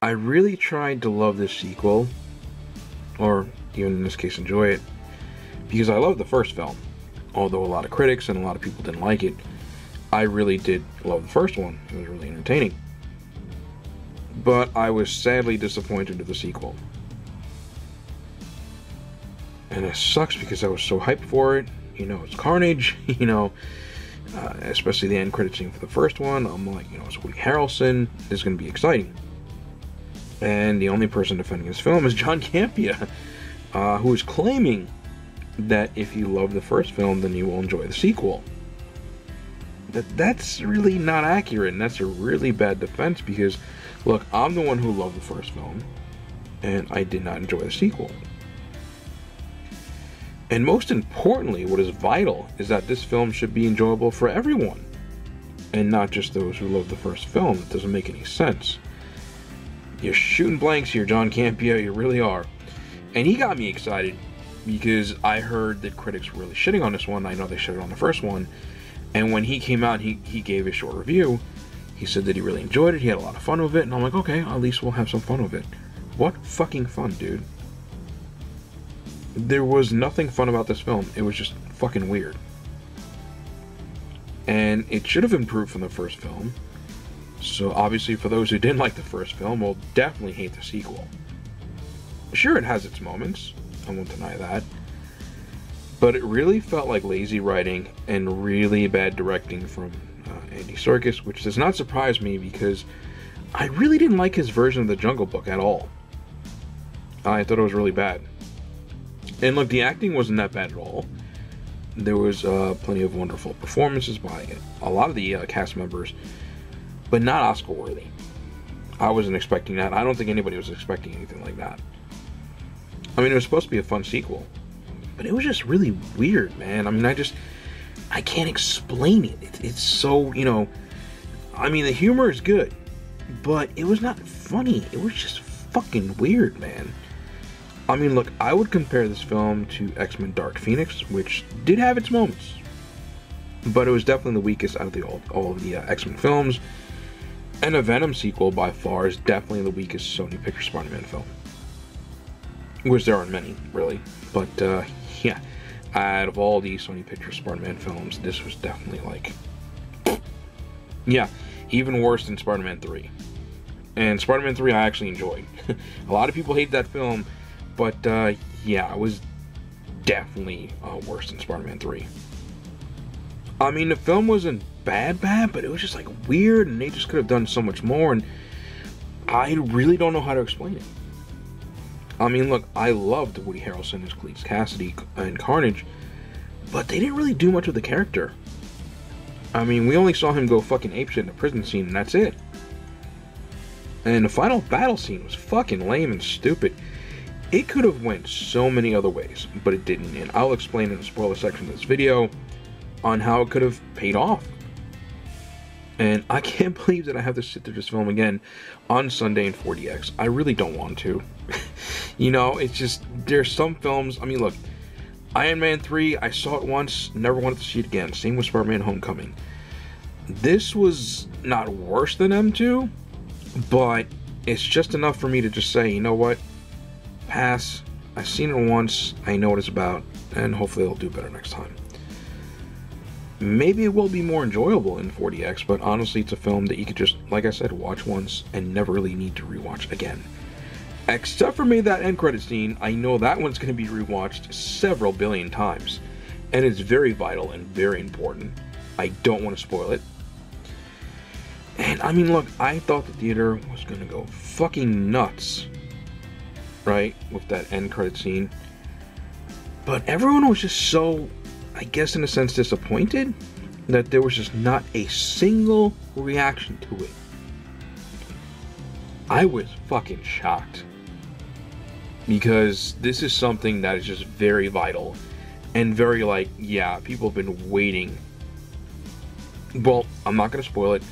I really tried to love this sequel, or even in this case enjoy it, because I loved the first film. Although a lot of critics and a lot of people didn't like it, I really did love the first one. It was really entertaining. But I was sadly disappointed with the sequel. And it sucks because I was so hyped for it. You know, it's Carnage, you know, especially the end credit scene for the first one. I'm like, you know, it's Woody Harrelson. This is going to be exciting. And the only person defending this film is John Campea, who is claiming that if you love the first film, then you will enjoy the sequel. That's really not accurate, and that's a really bad defense because, look, I'm the one who loved the first film, and I did not enjoy the sequel. And most importantly, what is vital is that this film should be enjoyable for everyone, and not just those who love the first film. It doesn't make any sense. You're shooting blanks here, John Campea, you really are. And he got me excited because I heard that critics were really shitting on this one. I know they shitted on the first one. And when he came out, he gave a short review. He said that he really enjoyed it, he had a lot of fun with it, and I'm like, okay, at least we'll have some fun with it. What fucking fun, dude? There was nothing fun about this film. It was just fucking weird. And it should have improved from the first film. So obviously for those who didn't like the first film will definitely hate the sequel. Sure, it has its moments, I won't deny that. But it really felt like lazy writing and really bad directing from Andy Serkis, which does not surprise me because I really didn't like his version of the Jungle Book at all. I thought it was really bad. And look, the acting wasn't that bad at all. There was plenty of wonderful performances by a lot of the cast members, but not Oscar worthy. I wasn't expecting that. I don't think anybody was expecting anything like that. I mean, it was supposed to be a fun sequel, but it was just really weird, man. I mean, I can't explain it. It's so, you know, I mean, the humor is good, but it was not funny. It was just fucking weird, man. I mean, look, I would compare this film to X-Men Dark Phoenix, which did have its moments, but it was definitely the weakest out of all of the X-Men films. And a Venom sequel, by far, is definitely the weakest Sony Pictures Spider-Man film. Which there aren't many, really. But, yeah. Out of all the Sony Pictures Spider-Man films, this was definitely like... yeah, even worse than Spider-Man 3. And Spider-Man 3 I actually enjoyed. A lot of people hate that film, but, yeah, it was definitely worse than Spider-Man 3. I mean, the film wasn't bad, but it was just like weird, and they just could have done so much more, and I really don't know how to explain it. I mean, look, I loved Woody Harrelson as Cletus Cassidy and Carnage, but they didn't really do much with the character. I mean, we only saw him go fucking apeshit in the prison scene, and that's it. And the final battle scene was fucking lame and stupid. It could have went so many other ways, but it didn't, and I'll explain in the spoiler section of this video on how it could have paid off. And I can't believe that I have to sit through this film again on Sunday in 4DX. I really don't want to. You know, it's just, there's some films, I mean, look, Iron Man 3, I saw it once, never wanted to see it again. Same with Spider-Man Homecoming. This was not worse than M2, but it's just enough for me to just say, you know what, pass. I've seen it once, I know what it's about, and hopefully it'll do better next time. Maybe it will be more enjoyable in 4DX, but honestly, it's a film that you could just, like I said, watch once and never really need to rewatch again. Except for maybe that end credit scene, I know that one's going to be rewatched several billion times, and it's very vital and very important. I don't want to spoil it. And I mean, look, I thought the theater was going to go fucking nuts, right, with that end credit scene. But everyone was just so, I guess in a sense, disappointed that there was just not a single reaction to it. I was fucking shocked. Because this is something that is just very vital. And very like, yeah, people have been waiting. Well, I'm not going to spoil it.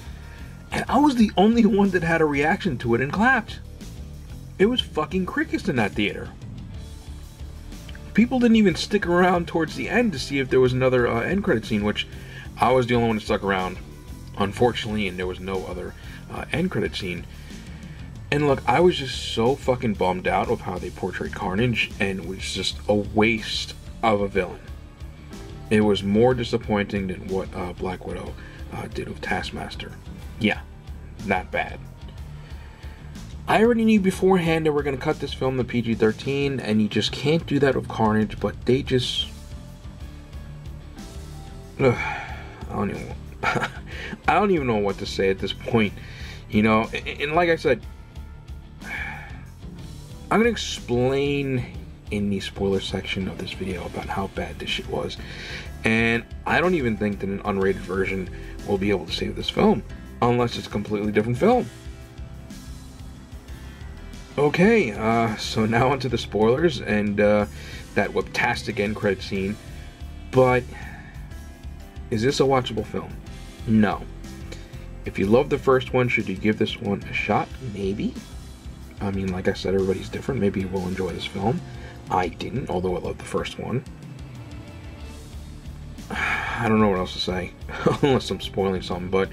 And I was the only one that had a reaction to it and clapped. It was fucking crickets in that theater. People didn't even stick around towards the end to see if there was another end credit scene, which I was the only one that stuck around, unfortunately, and there was no other end credit scene. And look, I was just so fucking bummed out of how they portrayed Carnage, and it was just a waste of a villain. It was more disappointing than what Black Widow did with Taskmaster. Yeah, not bad. I already knew beforehand that we're going to cut this film to PG-13, and you just can't do that with Carnage, but they just... I don't even know what to say at this point, you know, and like I said, I'm going to explain in the spoiler section of this video about how bad this shit was, and I don't even think that an unrated version will be able to save this film, unless it's a completely different film. Okay, so now onto the spoilers, and that webtastic end credit scene, but is this a watchable film? No. If you love the first one, should you give this one a shot? Maybe. I mean, like I said, everybody's different. Maybe you will enjoy this film. I didn't, although I loved the first one. I don't know what else to say, unless I'm spoiling something, but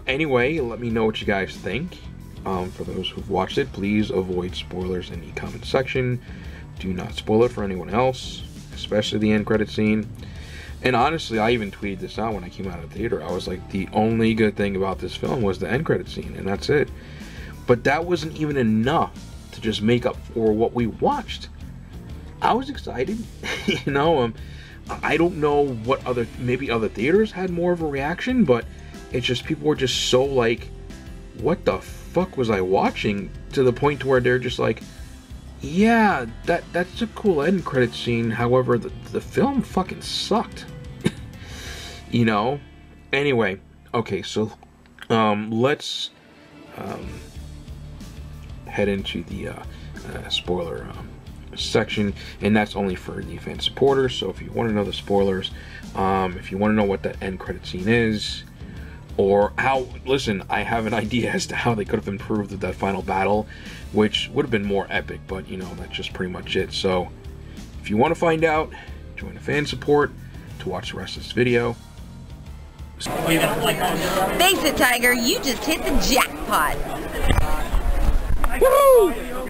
anyway, let me know what you guys think. For those who've watched it, please avoid spoilers in the comment section. Do not spoil it for anyone else, especially the end credit scene. And honestly, I even tweeted this out when I came out of the theater. I was like, the only good thing about this film was the end credit scene, and that's it. But that wasn't even enough to just make up for what we watched. I was excited, you know. I don't know what maybe other theaters had more of a reaction, but it's just people were just so like, what the fuck was I watching? To the point to where they're just like, yeah, that's a cool end credit scene. However, the film fucking sucked. You know? Anyway, okay, so let's head into the spoiler section, and that's only for the fan supporters. So if you want to know the spoilers, if you want to know what that end credit scene is, or how, listen, I have an idea as to how they could have improved that final battle, which would have been more epic, but you know, that's just pretty much it. So if you want to find out, join the fan support to watch the rest of this video. Face it, Tiger, you just hit the jackpot. Woo!